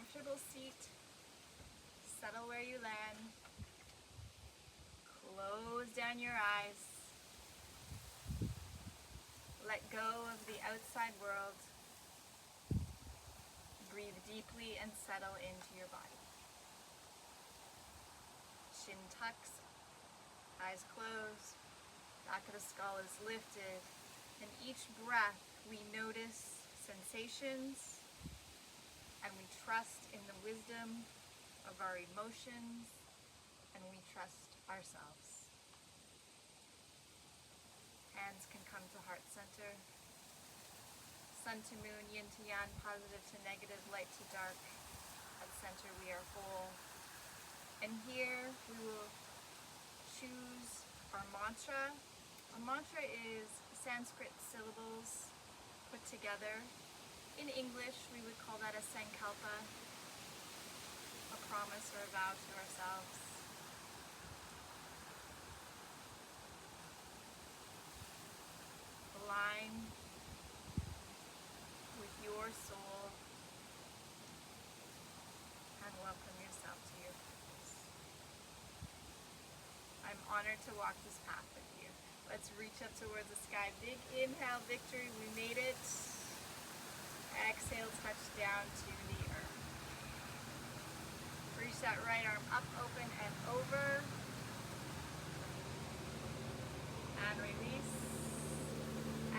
comfortable seat. Settle where you land. Close down your eyes. Let go of the outside world. Breathe deeply and settle into your body. Chin tucks, eyes closed, back of the skull is lifted. And each breath we notice sensations and we trust in the wisdom of our emotions and we trust ourselves. Hands can come to heart center. Sun to moon, yin to yang, positive to negative, light to dark. At center we are whole. And here we will choose our mantra. A mantra is Sanskrit syllables put together. In English, we would call that a sankalpa, a promise or a vow to ourselves. Align with your soul and welcome yourself to your purpose. I'm honored to walk this path with you. Let's reach up towards the sky. Big inhale, victory, we made it. Exhale, touch down to the earth. Reach that right arm up, open, and over. And release.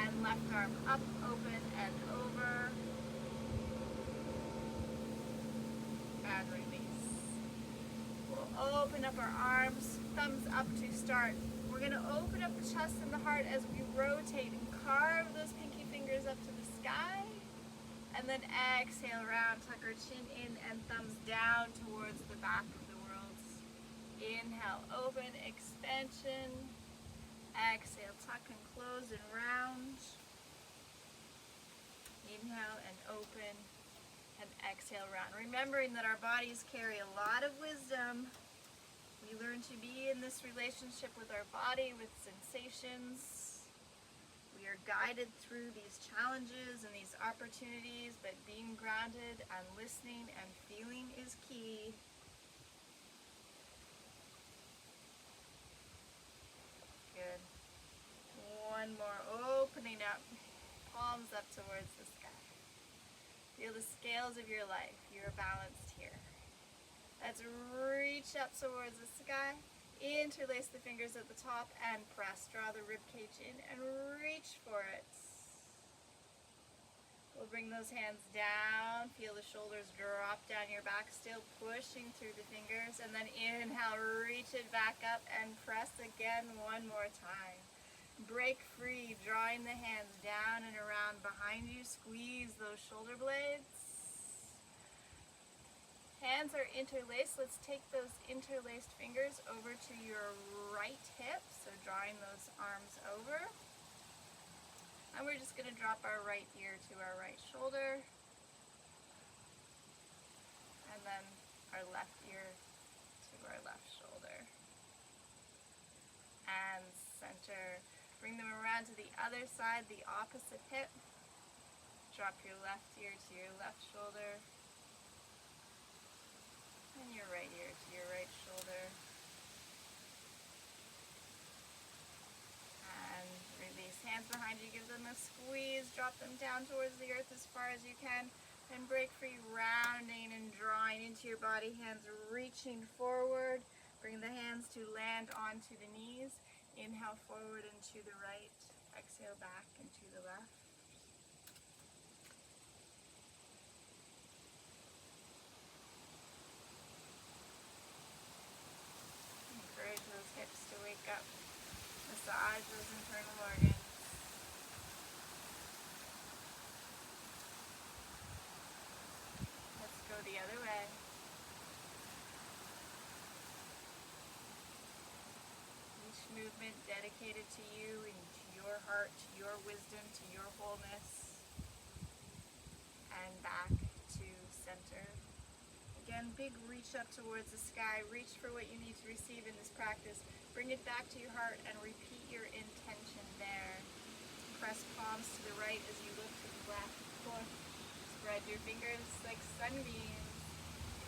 And left arm up, open, and over. And release. We'll open up our arms, thumbs up to start. We're going to open up the chest and the heart as we rotate and carve those pinky fingers up to the sky. And then exhale, round, tuck our chin in and thumbs down towards the back of the world. Inhale, open, expansion. Exhale, tuck and close and round. Inhale and open and exhale, round. Remembering that our bodies carry a lot of wisdom. We learn to be in this relationship with our body, with sensations. We are guided through these challenges and these opportunities, but being grounded and listening and feeling is key. Good. One more, opening up, palms up towards the sky. Feel the scales of your life. You're balanced here. Let's reach up towards the sky. Interlace the fingers at the top and press. Draw the rib cage in and reach for it. We'll bring those hands down. Feel the shoulders drop down your back, still pushing through the fingers. And then inhale, reach it back up and press again one more time. Break free, drawing the hands down and around behind you. Squeeze those shoulder blades. Hands are interlaced. Let's take those interlaced fingers over to your right hip. So drawing those arms over. And we're just going to drop our right ear to our right shoulder. And then our left ear to our left shoulder. And center. Bring them around to the other side, the opposite hip. Drop your left ear to your left shoulder. And your right ear to your right shoulder. And release. Hands behind you, give them a squeeze. Drop them down towards the earth as far as you can. And break free, rounding and drawing into your body. Hands reaching forward. Bring the hands to land onto the knees. Inhale forward and to the right. Exhale back and to the left. Encourage those hips to wake up. Massage those internal organs. Let's go the other way. Each movement dedicated to you and to your heart, to your wisdom, to your wholeness. And back to center. Again, big reach up towards the sky. Reach for what you need to receive in this practice. Bring it back to your heart and repeat your intention there. Press palms to the right as you look to the left. Push. Spread your fingers like sunbeams.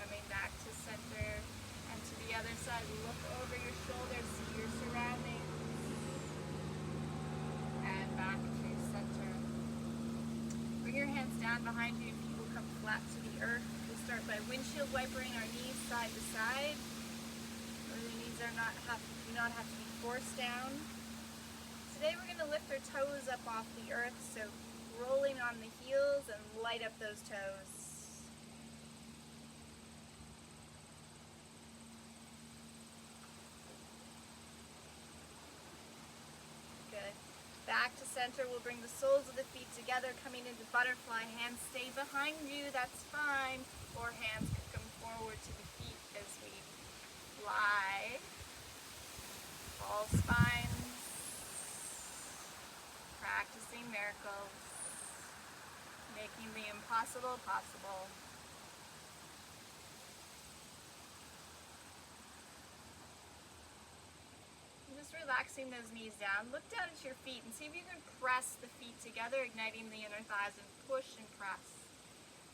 Coming back to center and to the other side. Look over your shoulders, see your surroundings. And back to center. Bring your hands down behind you. Feet will come flat to the earth. We'll start by windshield wipering our knees side to side. The knees do not have to be forced down. Today we're going to lift our toes up off the earth, so rolling on the heels and light up those toes. Good. Back to center, we'll bring the soles of the feet together, coming into butterfly. Hands stay behind you, that's fine. Or hands can come forward to the feet as we fly. Fall spines. Practicing miracles. Making the impossible possible. Just relaxing those knees down. Look down at your feet and see if you can press the feet together, igniting the inner thighs, and push and press.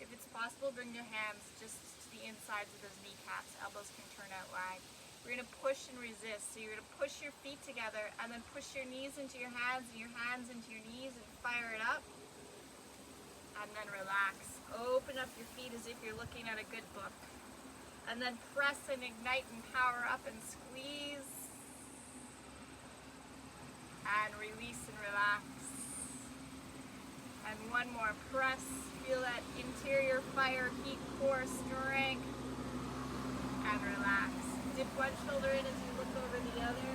If it's possible, bring your hands just to the insides of those kneecaps. Elbows can turn out wide. We're going to push and resist. So you're going to push your feet together and then push your knees into your hands and your hands into your knees and fire it up. And then relax. Open up your feet as if you're looking at a good book. And then press and ignite and power up and squeeze. And release and relax. And one more. Press. Feel that interior fire, heat, core, strength. And relax. Dip one shoulder in as you look over the other.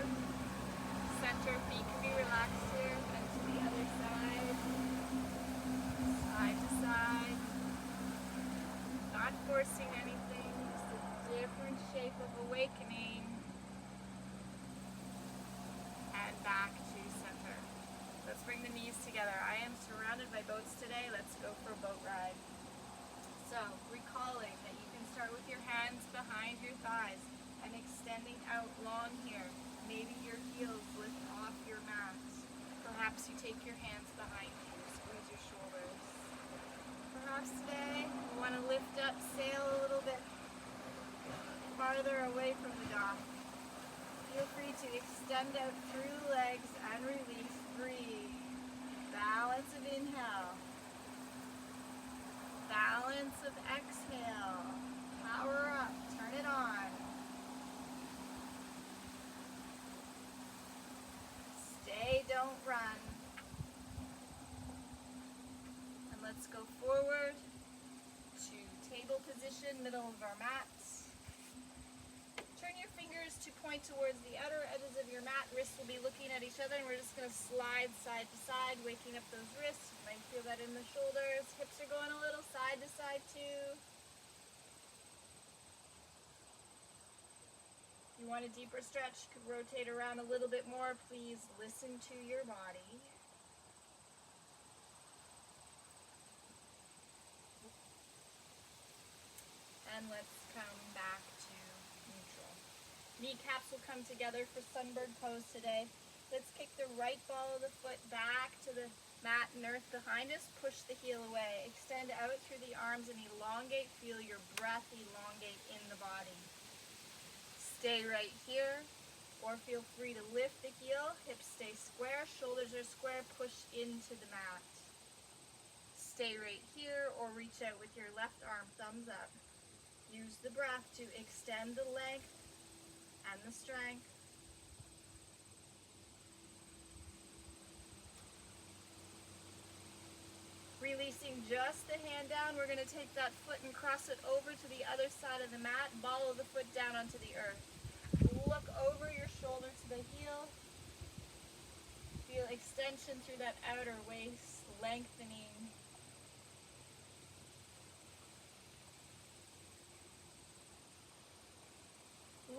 Center, feet can be relaxed here. And to the other side. Side to side. Not forcing anything. Just a different shape of awakening. And back to center. Let's bring the knees together. I am surrounded by boats today. Let's go for a boat ride. So, recalling that you can start with your hands behind your thighs and extending out long here. Maybe your heels lift off your mat. Perhaps you take your hands behind you, squeeze your shoulders. Perhaps today you want to lift up, sail a little bit farther away from the dock. Feel free to extend out through legs and release. Breathe. Balance of inhale. Balance of exhale. Power up. Turn it on. Stay, don't run. And let's go forward to table position, middle of our mat. Turn your fingers to point towards the outer edges of your mat. Wrists will be looking at each other, and we're just going to slide side to side, waking up those wrists. You might feel that in the shoulders. Hips are going a little side to side too. If you want a deeper stretch, you could rotate around a little bit more. Please listen to your body. And let's come back to neutral. Kneecaps will come together for sunbird pose today. Let's kick the right ball of the foot back to the mat and earth behind us. Push the heel away. Extend out through the arms and elongate. Feel your breath elongate in the body. Stay right here, or feel free to lift the heel. Hips stay square, shoulders are square. Push into the mat. Stay right here, or reach out with your left arm, thumbs up. Use the breath to extend the length and the strength. Releasing just the hand down, we're going to take that foot and cross it over to the other side of the mat. Ball of the foot down onto the earth. Look over your shoulder to the heel. Feel extension through that outer waist, lengthening.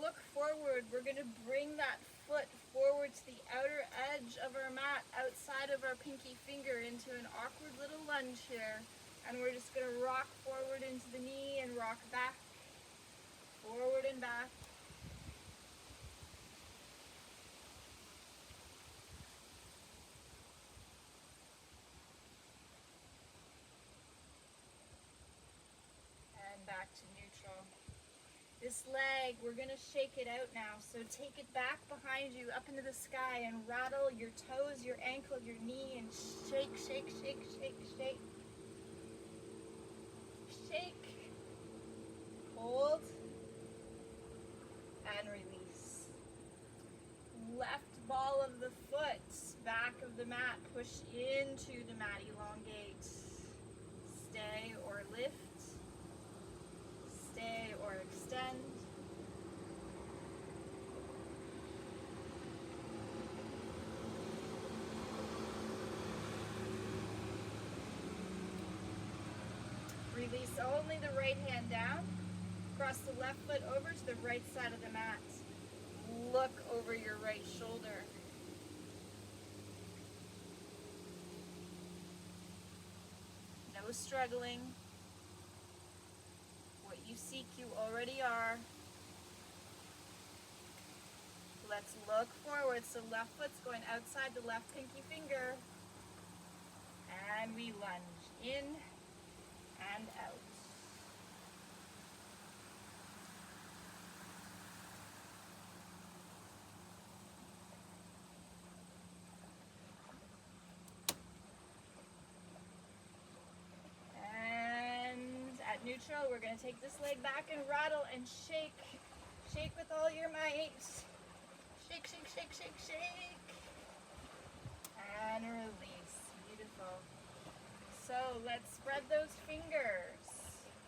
Look forward. We're going to bring that foot forward to the outer edge of our mat, outside of our pinky finger, into an awkward little lunge here. And we're just going to rock forward into the knee and rock back, forward and back. And back to neutral. This leg, we're gonna shake it out now. So take it back behind you, up into the sky, and rattle your toes, your ankle, your knee, and shake, shake, shake, shake, shake. Shake. Hold. And release. Left ball of the foot, back of the mat, push into the mat, elongate. Stay or lift. Stay or extend. Release only the right hand down. Cross the left foot over to the right side of the mat. Look over your right shoulder. No struggling. What you seek, you already are. Let's look forward. So left foot's going outside the left pinky finger. And we lunge in and out. And at neutral, we're going to take this leg back and rattle and shake. Shake with all your might. Shake, shake, shake, shake, shake. And release. Beautiful. So let's spread those fingers.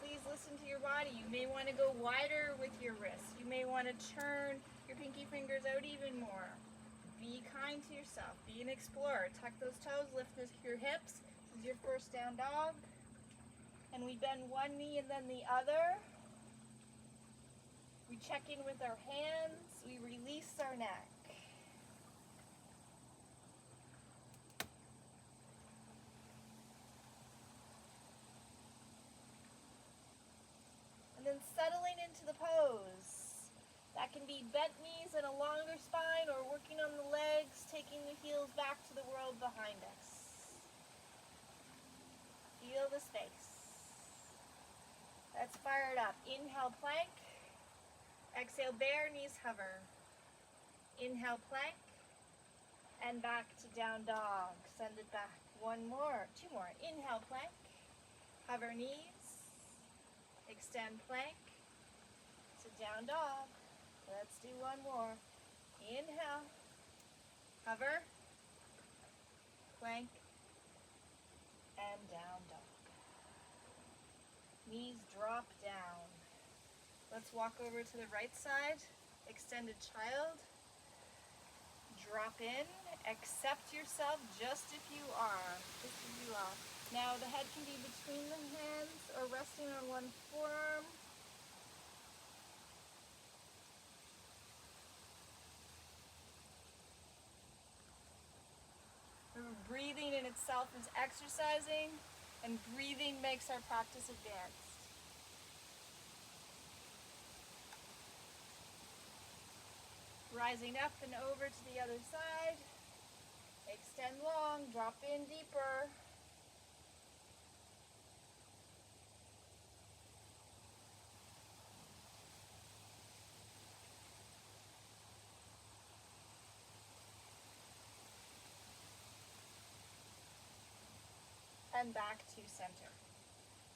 Please listen to your body. You may want to go wider with your wrists. You may want to turn your pinky fingers out even more. Be kind to yourself. Be an explorer. Tuck those toes, lift your hips. This is your first down dog. And we bend one knee and then the other. We check in with our hands. We release our neck. And then settling into the pose. That can be bent knees and a longer spine, or working on the legs, taking the heels back to the world behind us. Feel the space. Let's fire it up. Inhale, plank. Exhale, bear, knees hover. Inhale, plank. And back to down dog. Send it back. One more, two more. Inhale, plank. Hover knees. Extend plank. To down dog. Let's do one more. Inhale. Hover. Plank. And down dog. Knees drop down. Let's walk over to the right side. Extended child. Drop in. Accept yourself just if you are. Just as you are. Now the head can be between the hands or resting on one forearm. Breathing in itself is exercising, and breathing makes our practice advanced. Rising up and over to the other side. Extend long, drop in deeper. And back to center.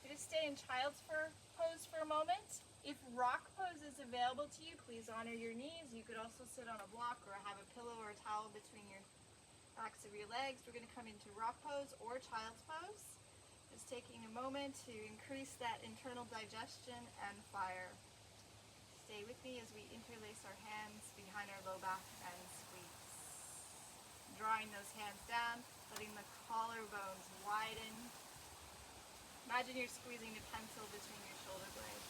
We're going to stay in child's pose for a moment. If rock pose is available to you, please honor your knees. You could also sit on a block or have a pillow or a towel between your backs of your legs. We're going to come into rock pose or child's pose. Just taking a moment to increase that internal digestion and fire. Stay with me as we interlace our hands behind our low back and squeeze. Drawing those hands down, letting the collarbones widen. Imagine you're squeezing a pencil between your shoulder blades.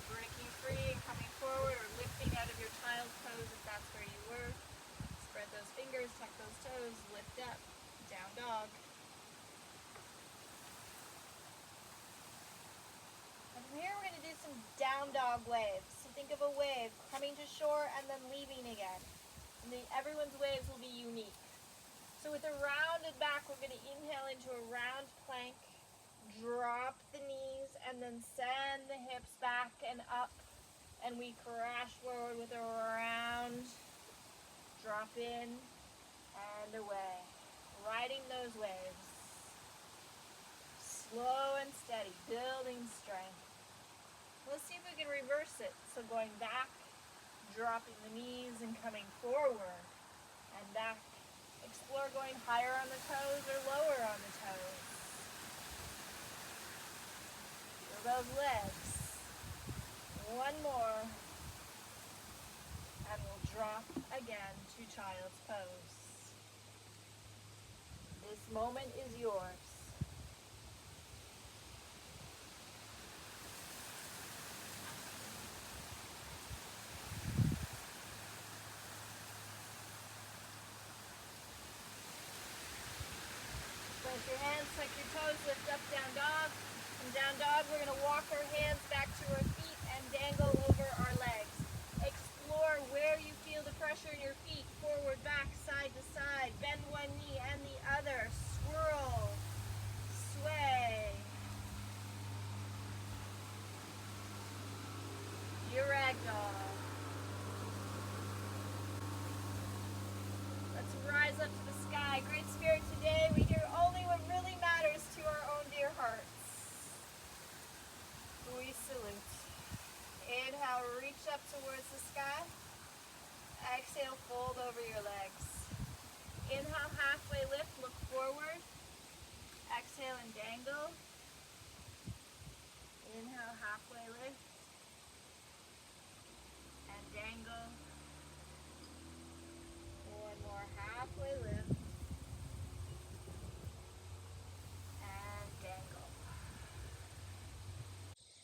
Breaking free and coming forward, or lifting out of your child's pose if that's where you were. Spread those fingers, tuck those toes, lift up, down dog. And from here we're going to do some down dog waves. So think of a wave coming to shore and then leaving again. And everyone's waves will be unique. we're going to inhale into a round plank, drop the knees, and then send the hips back and up, and we crash forward with a round, drop in, and away, riding those waves, slow and steady, building strength. Let's see if we can reverse it. So going back, dropping the knees and coming forward and back. Explore going higher on the toes or lower on the toes. Feel those legs. One more. And we'll drop again to child's pose. This moment is yours. Plant your hands, tuck your toes, lift up, down dog. From down dog, we're going to walk our hands back to our feet and dangle over our legs. Explore where you feel the pressure in your feet. Forward, back, side to side. Bend one knee and the other. Swirl, sway. Your ragdoll. Let's rise up to the sky. Great Spirit, today we hear only what really matters to our own dear hearts. We salute. Inhale, reach up towards the sky. Exhale, fold over your legs. Inhale, halfway lift, look forward. Exhale and dangle. Inhale, halfway lift. And dangle. One more halfway lift. And dangle.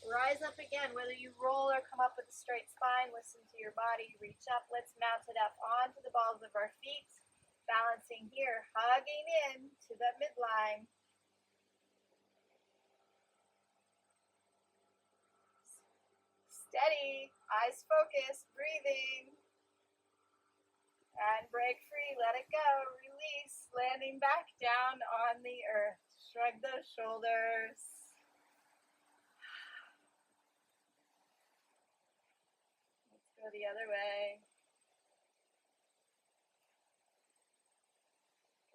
Rise up again, whether you roll or come up with a straight spine, listen to your body, reach up. Let's mount it up onto the balls of our feet. Balancing here, hugging in to the midline. Steady, eyes focused, breathing. And break free, let it go, release, landing back down on the earth. Shrug those shoulders. Let's go the other way.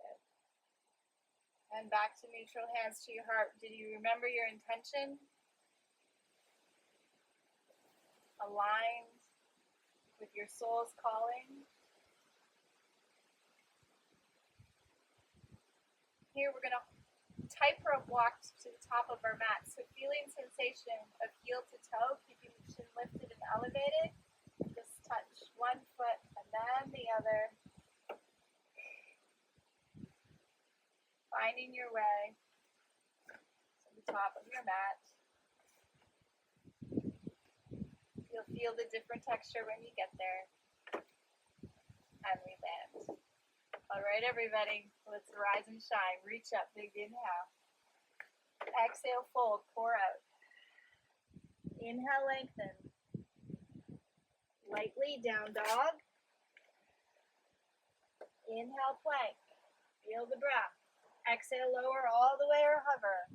Good. And back to neutral, hands to your heart. Did you remember your intention? Aligned with your soul's calling. Here we're going to tightrope walk to the top of our mat. So feeling sensation of heel to toe, keeping the chin lifted and elevated. Just touch one foot and then the other. Finding your way to the top of your mat. You'll feel the different texture when you get there. And we land. All right, everybody, let's rise and shine. Reach up, big inhale. Exhale, fold, pour out. Inhale, lengthen. Lightly, down dog. Inhale, plank. Feel the breath. Exhale, lower all the way or hover.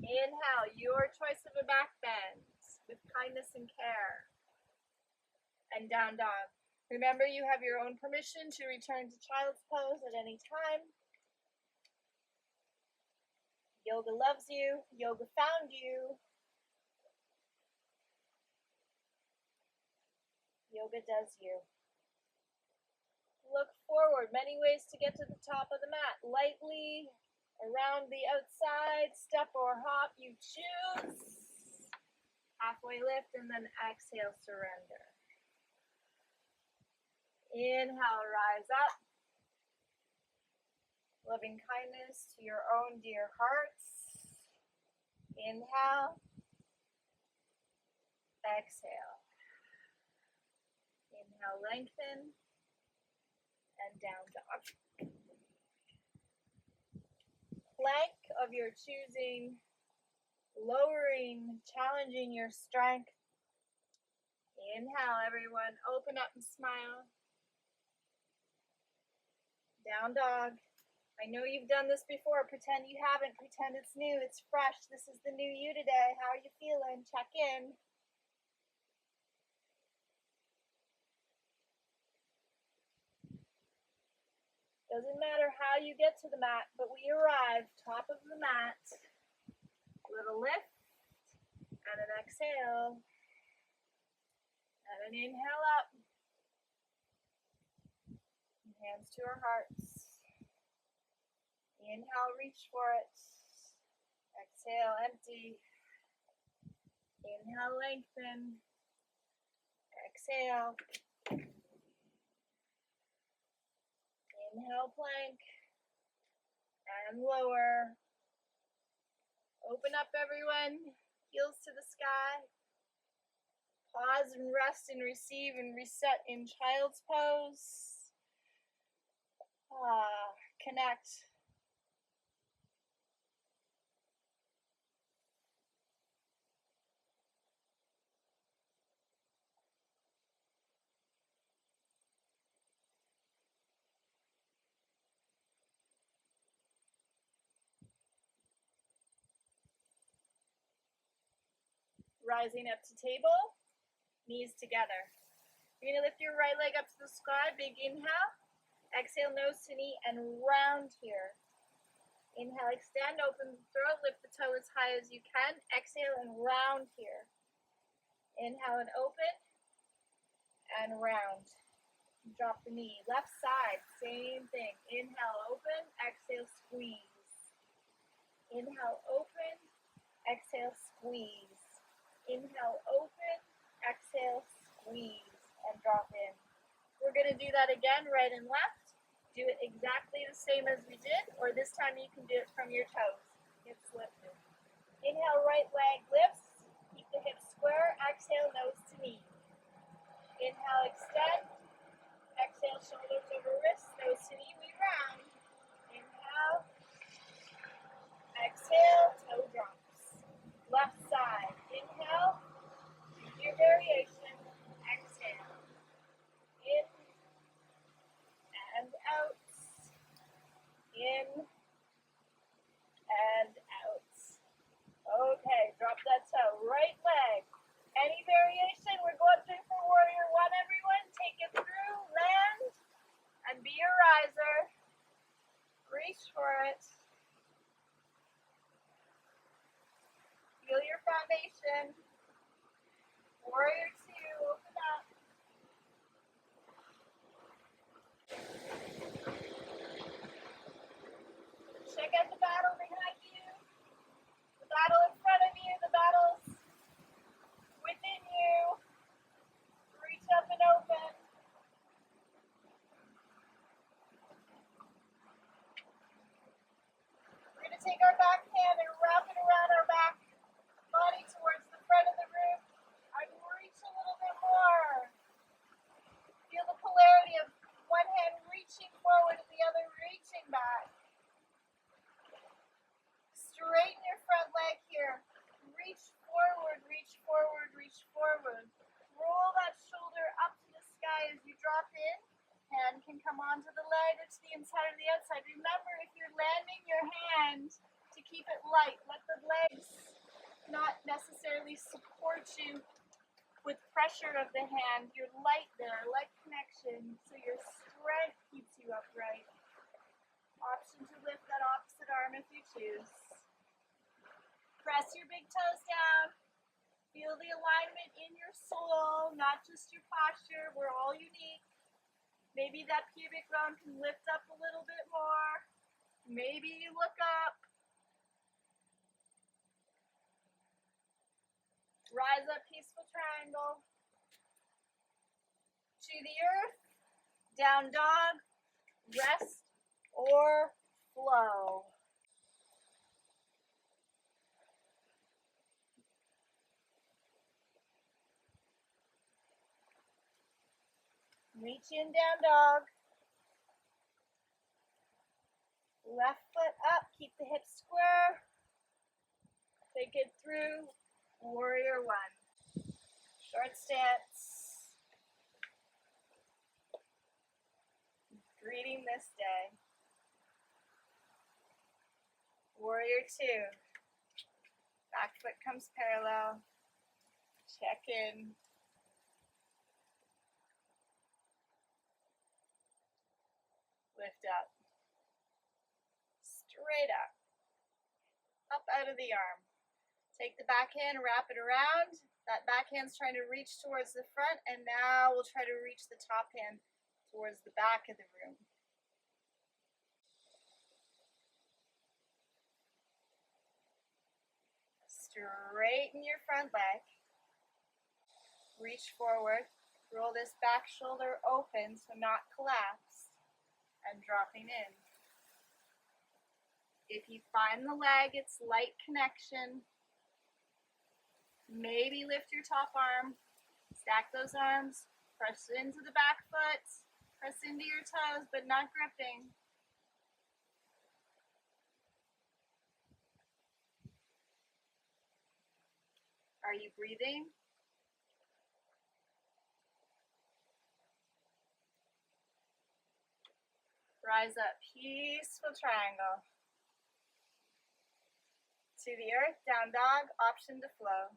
Inhale, your choice of a back bend with kindness and care. And down dog. Remember, you have your own permission to return to child's pose at any time. Yoga loves you. Yoga found you. Yoga does you. Look forward. Many ways to get to the top of the mat. Lightly around the outside. Step or hop. You choose. Halfway lift and then exhale, surrender. Inhale, rise up. Loving kindness to your own dear hearts. Inhale. Exhale. Inhale, lengthen. And down dog. Plank of your choosing. Lowering, challenging your strength. Inhale, everyone. Open up and smile. Down dog. I know you've done this before. Pretend you haven't. Pretend it's new. It's fresh. This is the new you today. How are you feeling? Check in. Doesn't matter how you get to the mat, but we arrive. Top of the mat. Little lift and an exhale. And an inhale up. Hands to our hearts. Inhale, reach for it. Exhale, empty. Inhale, lengthen. Exhale. Inhale, plank. And lower. Open up, everyone. Heels to the sky. Pause and rest and receive and reset in child's pose. Connect. Rising up to table, knees together. You're going to lift your right leg up to the sky, big inhale. Exhale, nose to knee, and round here. Inhale, extend, open the throat, lift the toe as high as you can. Exhale and round here. Inhale and open, and round. Drop the knee. Left side, same thing. Inhale, open, exhale, squeeze. Inhale, open, exhale, squeeze. Inhale, open, exhale, squeeze, and drop in. We're going to do that again, right and left. Do it exactly the same as we did, or this time you can do it from your toes. Hips lifted. Inhale, right leg lifts. Keep the hips square. Exhale, nose to knee. Inhale, extend. Exhale, shoulders over wrists. Nose to knee, we round. Inhale. Exhale, toe drops. Left side. Inhale. Do your variation. Exhale. In. And out, in, and out. Okay, drop that toe. Right leg. Any variation? We're going through for warrior one, everyone. Take it through, land, and be a riser. Reach for it. Feel your foundation. Warrior two, open up. Check out the battle behind you, the battle in front of you, the battles within you. Reach up and open. We're going to take our back hand and wrap it around our back body towards the front of the room and reach a little bit more. Feel the polarity of one hand reaching forward and the other reaching back. Straighten your front leg here. Reach forward, reach forward, reach forward. Roll that shoulder up to the sky as you drop in. Hand can come onto the leg or to the inside or the outside. Remember, if you're landing your hand, to keep it light. Let the legs not necessarily support you with pressure of the hand. You're light there, light connection, so your strength keeps you upright. Option to lift that opposite arm if you choose. Press your big toes down. Feel the alignment in your soul, not just your posture. We're all unique. Maybe that pubic bone can lift up a little bit more. Maybe you look up. Rise up, peaceful triangle. To the earth, down dog, rest or flow. Reach in, down dog. Left foot up, keep the hips square. Take it through, warrior one. Short stance. Greeting this day. Warrior two. Back foot comes parallel. Check in. Lift up. Straight up. Up out of the arm. Take the backhand, wrap it around. That backhand's trying to reach towards the front, and now we'll try to reach the top hand towards the back of the room. Straighten your front leg. Reach forward. Roll this back shoulder open, so not collapsed, and dropping in. If you find the leg, it's light connection. Maybe lift your top arm, stack those arms, press into the back foot, press into your toes, but not gripping. Are you breathing? Rise up, peaceful triangle. To the earth, down dog, option to flow.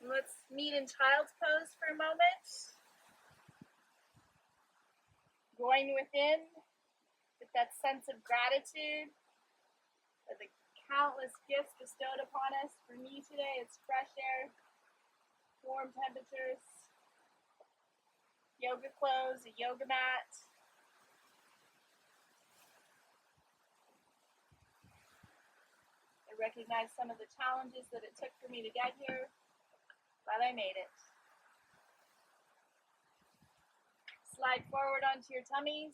Let's meet in child's pose for a moment. Going within with that sense of gratitude for the countless gifts bestowed upon us. For me today, it's fresh air, warm temperatures, yoga clothes, a yoga mat. I recognize some of the challenges that it took for me to get here, but I made it. Slide forward onto your tummies.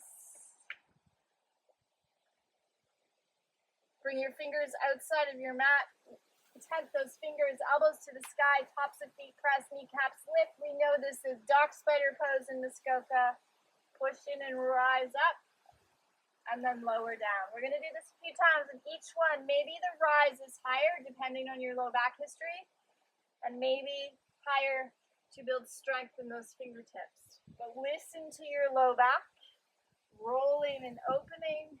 Bring your fingers outside of your mat. Tent those fingers, elbows to the sky, tops of feet pressed, kneecaps lift. We know this is dog spider pose in Muskoka. Push in and rise up, and then lower down. We're going to do this a few times, and each one, maybe the rise is higher depending on your low back history, and maybe higher to build strength in those fingertips. But listen to your low back, rolling and opening.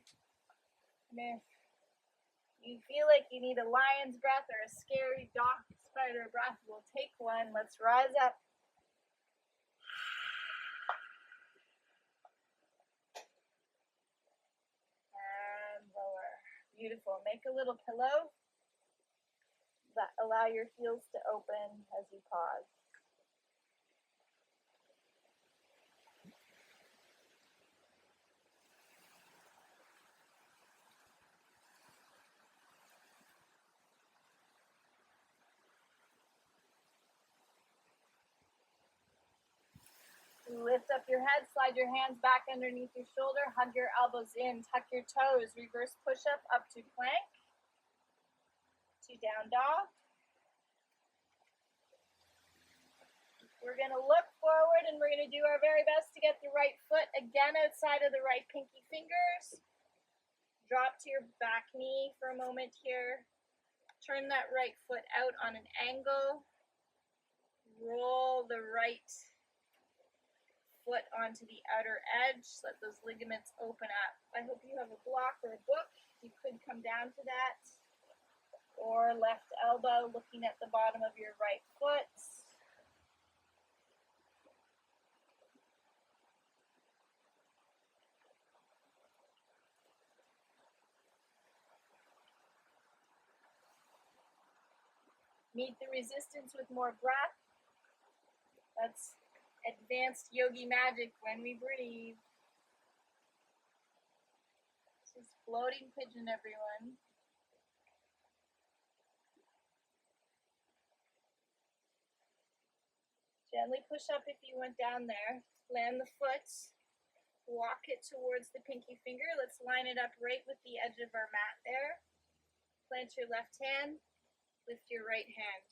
And if you feel like you need a lion's breath or a scary dog spider breath, we'll take one. Let's rise up. And lower. Beautiful. Make a little pillow. Allow your heels to open as you pause. Lift up your head, slide your hands back underneath your shoulder, hug your elbows in, tuck your toes, reverse push-up up to plank, to down dog. We're going to look forward and we're going to do our very best to get the right foot again outside of the right pinky fingers. Drop to your back knee for a moment here. Turn that right foot out on an angle. Roll the right foot onto the outer edge. Let those ligaments open up. I hope you have a block or a book. You could come down to that. Or left elbow looking at the bottom of your right foot. Meet the resistance with more breath. That's advanced yogi magic when we breathe. This is floating pigeon, everyone. Gently push up if you went down there. Land the foot. Walk it towards the pinky finger. Let's line it up right with the edge of our mat there. Plant your left hand. Lift your right hand.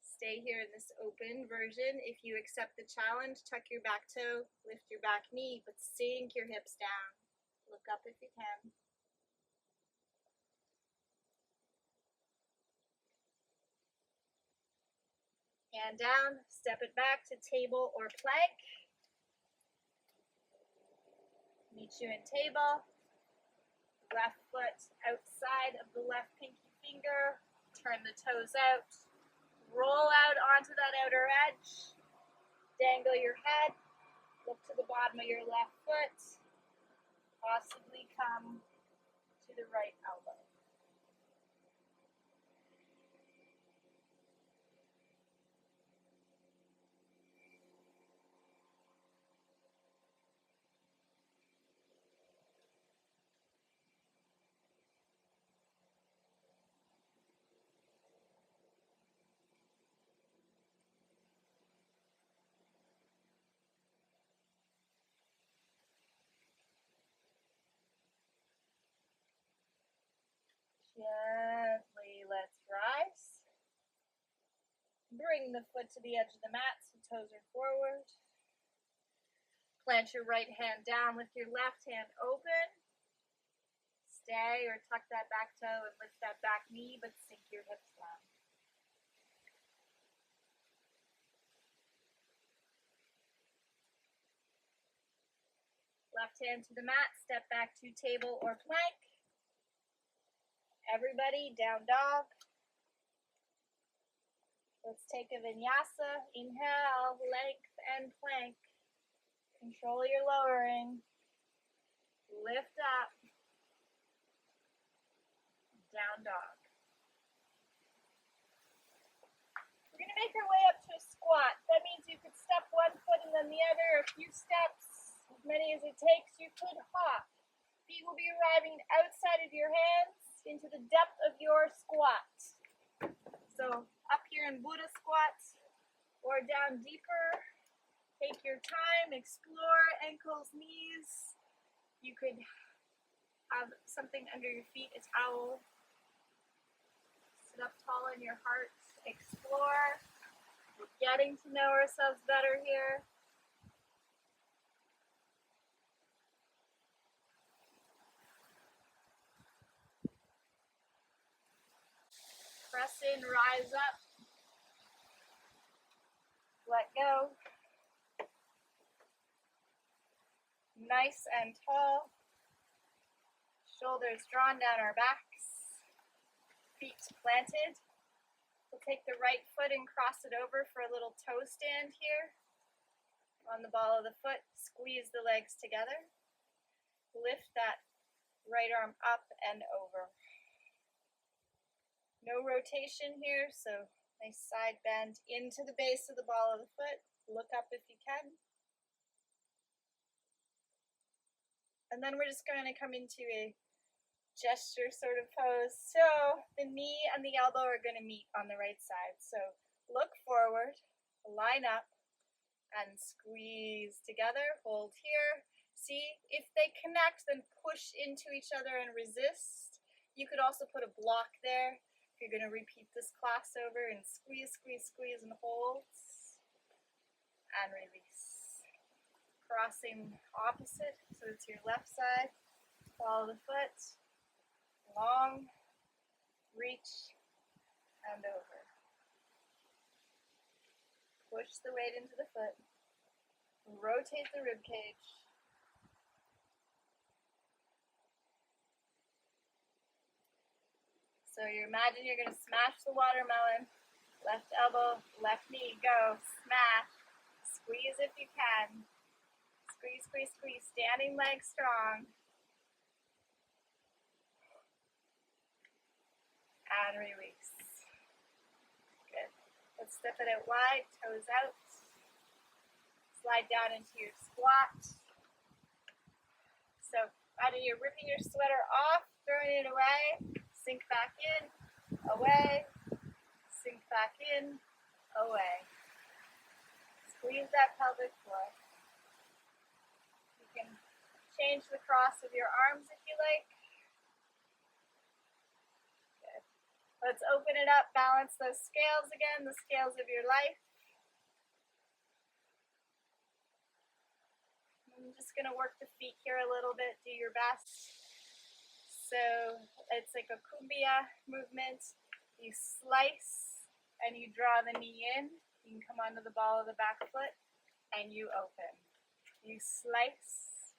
Stay here in this open version. If you accept the challenge, tuck your back toe, lift your back knee, but sink your hips down. Look up if you can. Hand down, step it back to table or plank. Meet you in table. Left foot outside of the left pinky finger. Turn the toes out. Roll out onto that outer edge. Dangle your head. Look to the bottom of your left foot. Possibly come to the right elbow. Gently, let's rise. Bring the foot to the edge of the mat so toes are forward. Plant your right hand down with your left hand open. Stay or tuck that back toe and lift that back knee, but sink your hips down. Left hand to the mat, step back to table or plank. Everybody, down dog. Let's take a vinyasa. Inhale, length and plank. Control your lowering. Lift up. Down dog. We're going to make our way up to a squat. That means you could step one foot and then the other, a few steps, as many as it takes. You could hop. Feet will be arriving outside of your hands into the depth of your squat. So up here in Buddha squat or down deeper. Take your time, explore ankles, knees. You could have something under your feet, a towel. Sit up tall in your heart, explore. We're getting to know ourselves better here. Press in, rise up. Let go. Nice and tall. Shoulders drawn down our backs. Feet planted. We'll take the right foot and cross it over for a little toe stand here. On the ball of the foot, squeeze the legs together. Lift that right arm up and over. No rotation here, so nice side bend into the base of the ball of the foot. Look up if you can. And then we're just going to come into a gesture sort of pose. So the knee and the elbow are going to meet on the right side. So look forward, line up, and squeeze together. Hold here. See, if they connect, then push into each other and resist. You could also put a block there. You're going to repeat this class over and squeeze, squeeze, squeeze, and hold, and release. Crossing opposite, so it's your left side. Follow the foot, long, reach, and over. Push the weight into the foot. Rotate the rib cage. So you imagine you're going to smash the watermelon. Left elbow, left knee, go. Smash. Squeeze if you can. Squeeze, squeeze, squeeze. Standing leg strong. And release. Good. Let's step it out wide, toes out. Slide down into your squat. So imagine you're ripping your sweater off, throwing it away. Sink back in, away, sink back in, away. Squeeze that pelvic floor. You can change the cross of your arms if you like. Good. Let's open it up, balance those scales again, the scales of your life. I'm just going to work the feet here a little bit, do your best. So it's like a cumbia movement. You slice and you draw the knee in. You can come onto the ball of the back foot and you open. You slice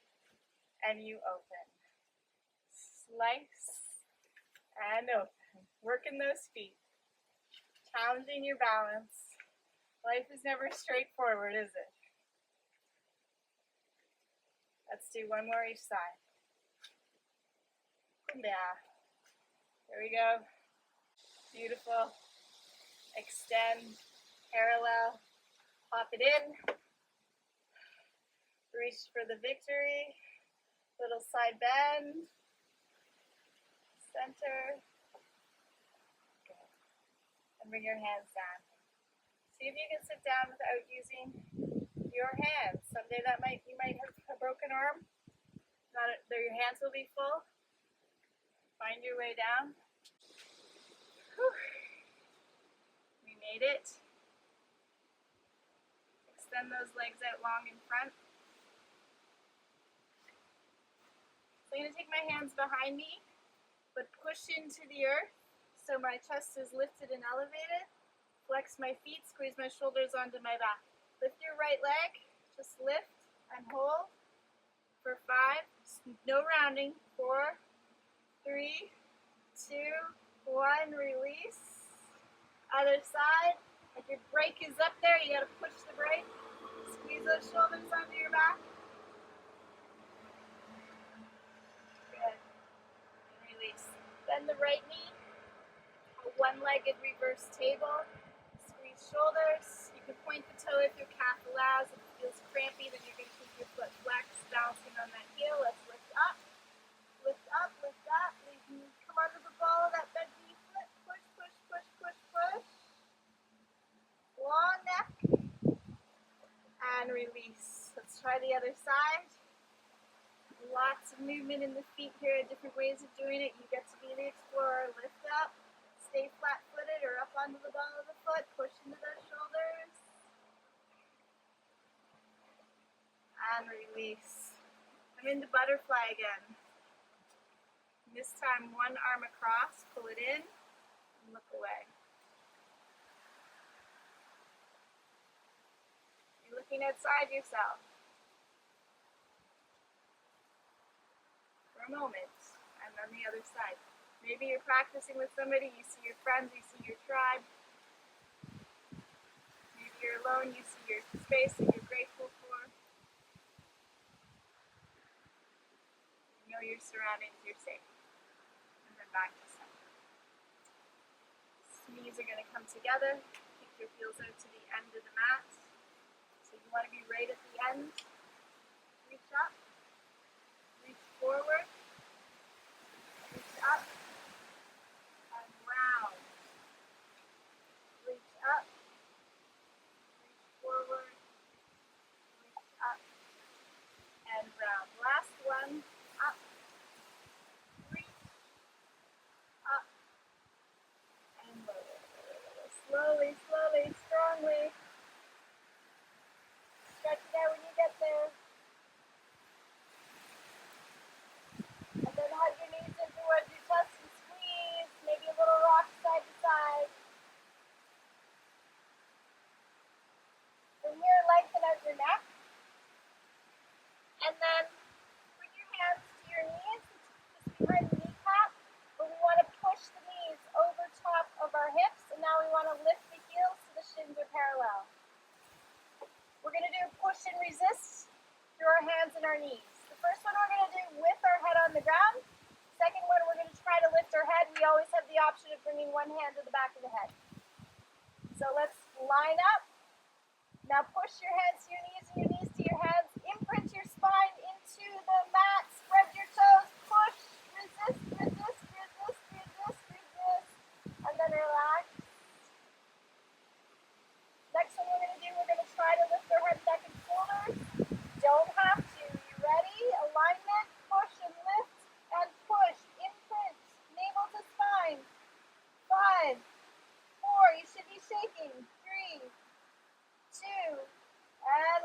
and you open. Slice and open. Working those feet. Challenging your balance. Life is never straightforward, is it? Let's do one more each side. Kumbaya. There we go. Beautiful. Extend, parallel, pop it in. Reach for the victory. Little side bend. Center. Good. And bring your hands down. See if you can sit down without using your hands. Someday you might have a broken arm. Your hands will be full. Find your way down. Whew. We made it. Extend those legs out long in front. So I'm going to take my hands behind me, but push into the earth so my chest is lifted and elevated. Flex my feet, squeeze my shoulders onto my back. Lift your right leg, just lift and hold for 5, no rounding, 4, 3, 2, 1, release. Other side, like your brake is up there, you gotta push the brake. Squeeze those shoulders onto your back. Good. And release. Bend the right knee. A one-legged reverse table. Squeeze shoulders. You can point the toe if your calf allows. If it feels crampy, then you're going to keep your foot flexed, bouncing on that heel. Let's lift up. Lift up, lift up. Come onto the ball of that bent knee foot. Push, push, push, push, push. Long neck. And release. Let's try the other side. Lots of movement in the feet here, different ways of doing it. You get to be the explorer. Lift up, stay flat-footed or up onto the ball of the foot. Push into those shoulders. And release. I'm into butterfly again. And this time, one arm across, pull it in, and look away. You're looking outside yourself. For a moment, and on the other side. Maybe you're practicing with somebody, you see your friends, you see your tribe. Maybe you're alone, you see your space that you're grateful for. You know your surroundings, you're safe. And then back to center. Knees are going to come together. Kick your heels out to the end of the mat. So you want to be right at the end. Reach up. Reach forward. Reach up. And round. Reach up. Reach forward. Reach up. And round. Last one. Up. Reach. Up. And lower. Slowly, slowly, strongly. Stretch it out when you get there. And then hug your knees in towards your chest and squeeze. Maybe a little rock side to side. From here, lengthen out your neck. And then bring your hands to your knees, just behind the kneecap. But we want to push the knees over top of our hips. And now we want to lift the heels so the shins are parallel. We're going to do push and resist through our hands and our knees. The first one we're going to do with our head on the ground. Second one, we're going to try to lift our head. We always have the option of bringing one hand to the back of the head. So let's line up. Now push your hands to your knees and your knees to your hands. Imprint your spine into the mat. Spread your toes. Push, resist, resist, resist, resist, resist. And then relax. Next one we're going to do, we're going to try to lift our head, neck, and shoulders. Don't have to. You ready? Alignment, push and lift, and push. Imprint, navel to spine. 5, 4, you should be shaking. 3, 2, and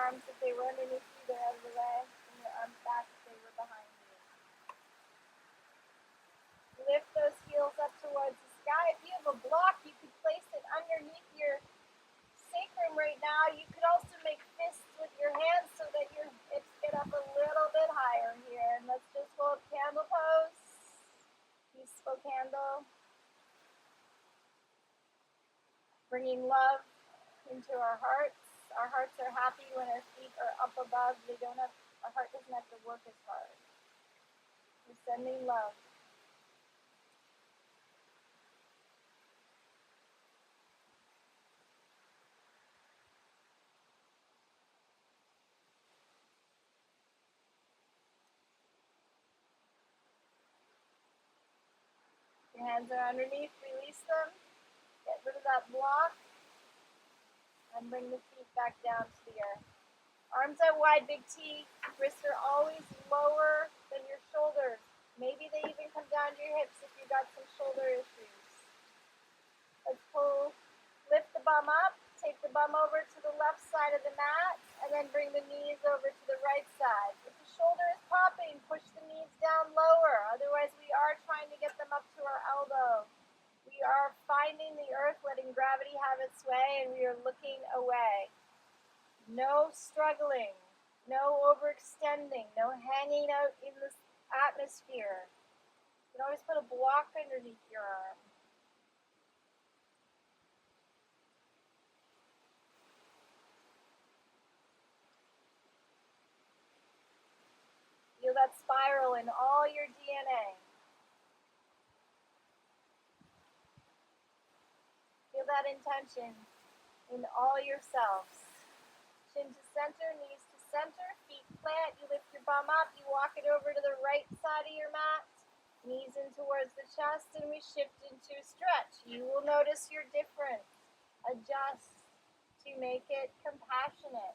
arms if they were underneath you, they're out of the way. Bring your arms back if they were behind you. Lift those heels up towards the sky. If you have a block, you could place it underneath your sacrum right now. You could also make fists with your hands so that your hips get up a little bit higher here. And let's just hold candle pose. Peaceful candle. Bringing love into our hearts. Our hearts are happy when our feet are up above. Our heart doesn't have to work as hard. We're sending love. Your hands are underneath, release them. Get rid of that block. And bring the feet back down to the earth. Arms out wide, big T. Wrists are always lower than your shoulders. Maybe they even come down to your hips if you've got some shoulder issues. Let's lift the bum up. Take the bum over to the left side of the mat. And then bring the knees over to the right side. If the shoulder is popping, push the knees down lower. Otherwise, we are trying to get them up to our elbow. We are finding the earth, letting gravity have its way, and we are looking away. No struggling, no overextending, no hanging out in the atmosphere. You can always put a block underneath your arm. Feel that spiral in all your DNA. Feel that intention in all your selves. Chin to center, knees to center, feet plant. You lift your bum up, you walk it over to the right side of your mat. Knees in towards the chest, and we shift into stretch. You will notice your difference. Adjust to make it compassionate.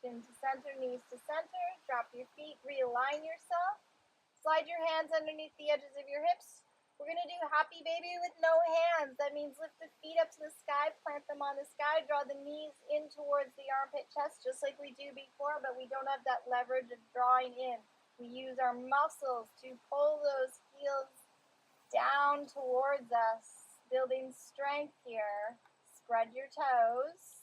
Chin to center, knees to center. Drop your feet, realign yourself. Slide your hands underneath the edges of your hips. We're going to do happy baby with no hands. That means lift the feet up to the sky, plant them on the sky, draw the knees in towards the armpit chest, just like we do before, but we don't have that leverage of drawing in. We use our muscles to pull those heels down towards us, building strength here. Spread your toes.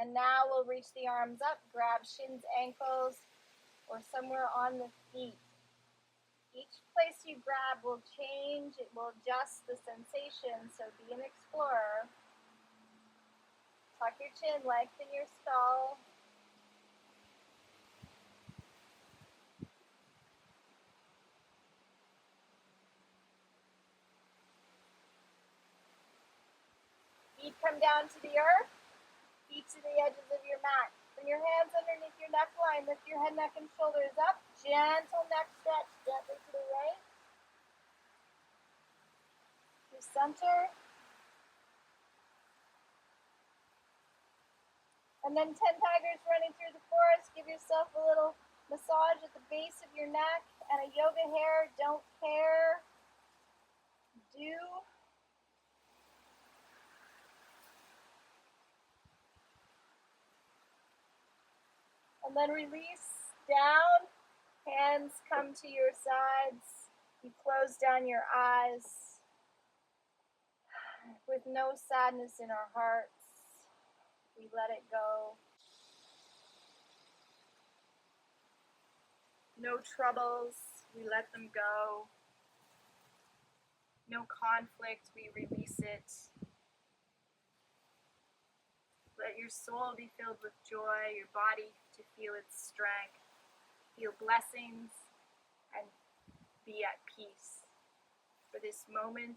And now we'll reach the arms up, grab shins, ankles, or somewhere on the feet. Each place you grab will change, it will adjust the sensation, so be an explorer. Tuck your chin, lengthen your skull. Feet come down to the earth. Feet to the edges of your mat. Bring your hands underneath your neckline. Lift your head, neck, and shoulders up. Gentle neck stretch, gently to the right. To center. And then 10 tigers running through the forest. Give yourself a little massage at the base of your neck. And a yoga hair, don't care. Do. And then release down, hands come to your sides. You close down your eyes with no sadness in our hearts. We let it go. No troubles, we let them go. No conflict, we release it. Let your soul be filled with joy, your body to feel its strength, feel blessings, and be at peace for this moment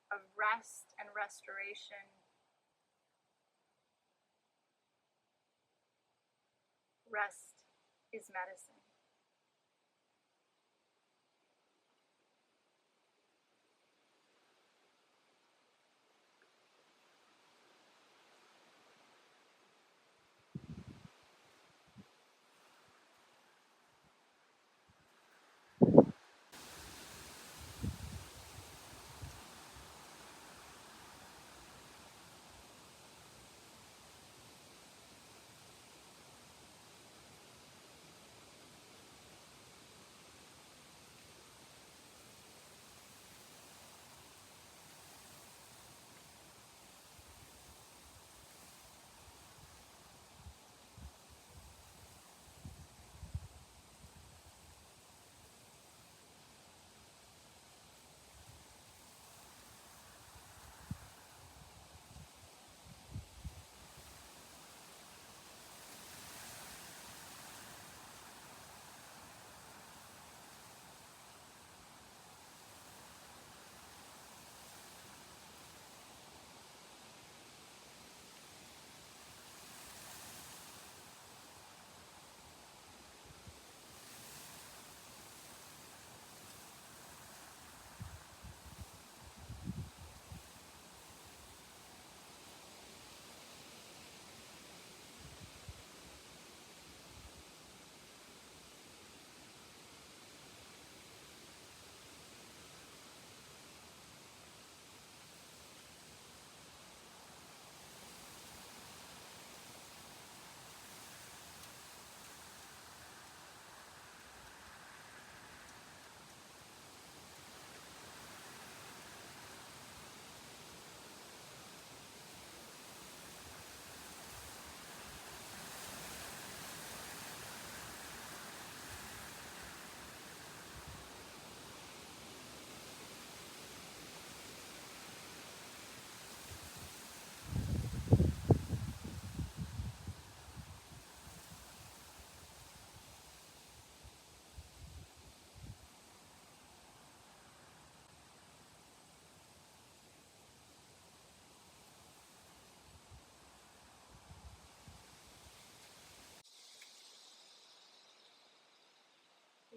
of rest and restoration. Rest is medicine.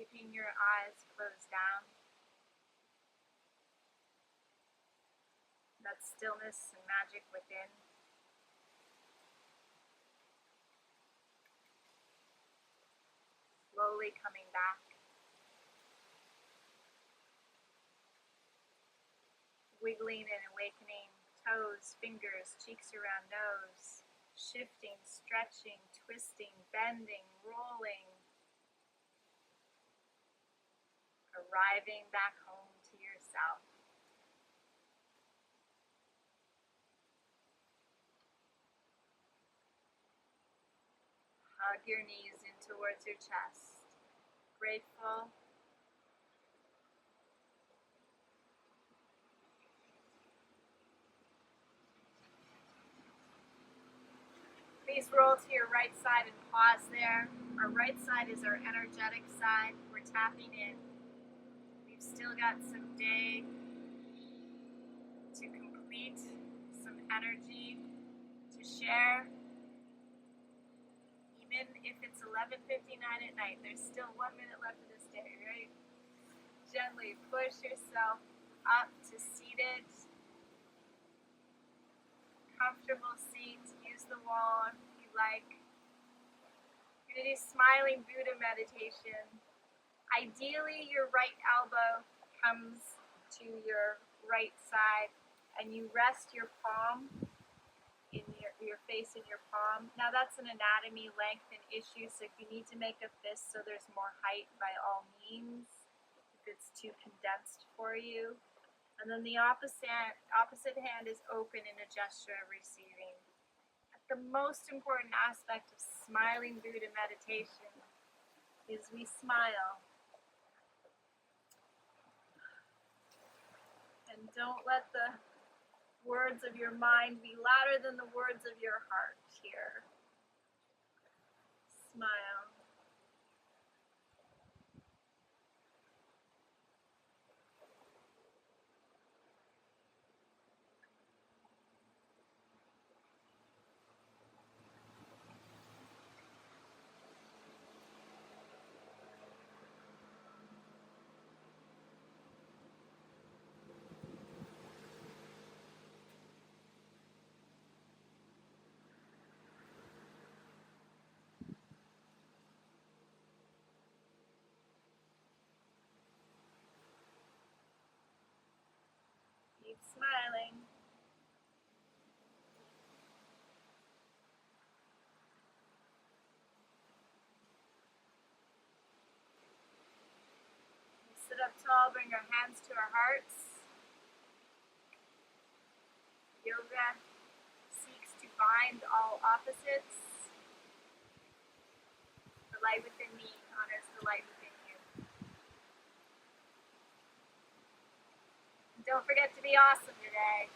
Keeping your eyes closed down. That stillness and magic within. Slowly coming back. Wiggling and awakening toes, fingers, cheeks around nose. Shifting, stretching, twisting, bending, rolling. Arriving back home to yourself. Hug your knees in towards your chest. Grateful. Please roll to your right side and pause there. Our right side is our energetic side. We're tapping in. We've still got some day to complete, some energy to share. Even if it's 11:59 at night, there's still 1 minute left of this day, right? Gently push yourself up to seated, comfortable seat. Use the wall if you like. You're going to do smiling Buddha meditation. Ideally, your right elbow comes to your right side and you rest your palm in your face in your palm. Now that's an anatomy lengthen issue, so if you need to make a fist so there's more height, by all means, if it's too condensed for you. And then the opposite hand is open in a gesture of receiving. The most important aspect of smiling Buddha meditation is we smile. And don't let the words of your mind be louder than the words of your heart here. Smile. Keep smiling. Sit up tall, bring our hands to our hearts. Yoga seeks to bind all opposites. The light within me honors the light within you. And don't forget to be awesome today.